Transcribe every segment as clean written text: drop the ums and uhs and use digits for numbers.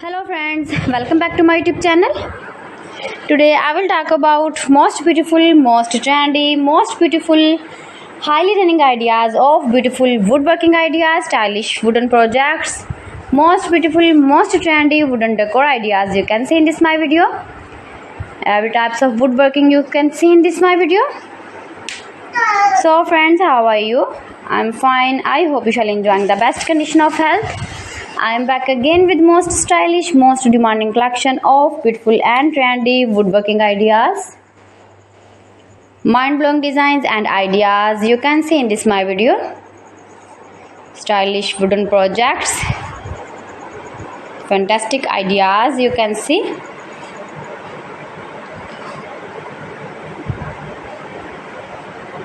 Hello friends, welcome back to my YouTube channel. Today I will talk about most beautiful, most trendy, most beautiful, highly running ideas of beautiful woodworking ideas, stylish wooden projects, most beautiful, most trendy wooden decor ideas you can see in this my video. Every types of woodworking you can see in this my video. So friends, how are you? I'm fine. I hope you shall enjoying the best condition of health. I am back again with most stylish, most demanding collection of beautiful and trendy woodworking ideas, mind-blowing designs and ideas you can see in this my video. Stylish wooden projects, fantastic ideas you can see.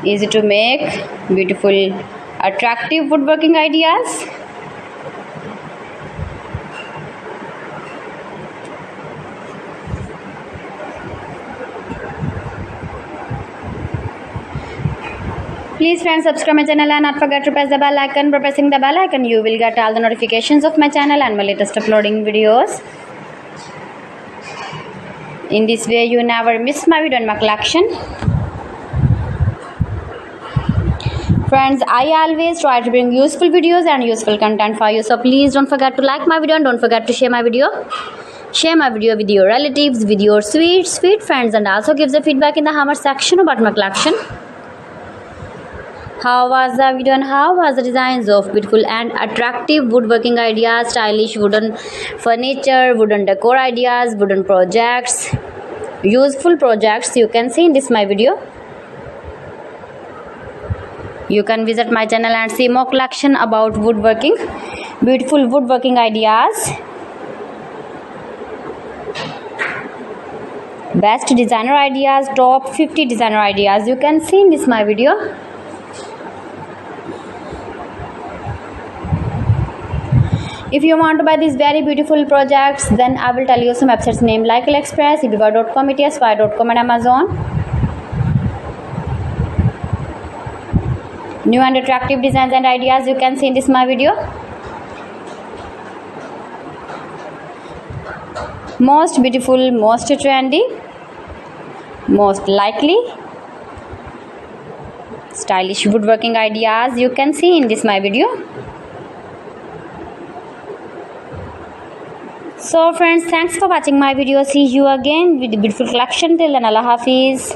Easy to make, beautiful, attractive woodworking ideas. Please friends, subscribe my channel and not forget to press the bell icon. By pressing the bell icon you will get all the notifications of my channel and my latest uploading videos. In this way you never miss my video and my collection. Friends, I always try to bring useful videos and useful content for you, so please don't forget to like my video and don't forget to share my video. Share my video with your relatives, with your sweet friends, and also give the feedback in the comment section about my collection. How was the video and how was the designs of beautiful and attractive woodworking ideas, stylish wooden furniture, wooden decor ideas, wooden projects, useful projects you can see in this my video. You can visit my channel and see more collection about woodworking, beautiful woodworking ideas, best designer ideas, top 50 designer ideas you can see in this my video. If you want to buy these very beautiful projects, then I will tell you some websites name like AliExpress, eBay.com, ETSY.com and Amazon. New and attractive designs and ideas you can see in this my video. Most beautiful, most trendy, most likely, stylish woodworking ideas you can see in this my video. So friends, thanks for watching my video. See you again with the beautiful collection. Till then, Allah Hafiz.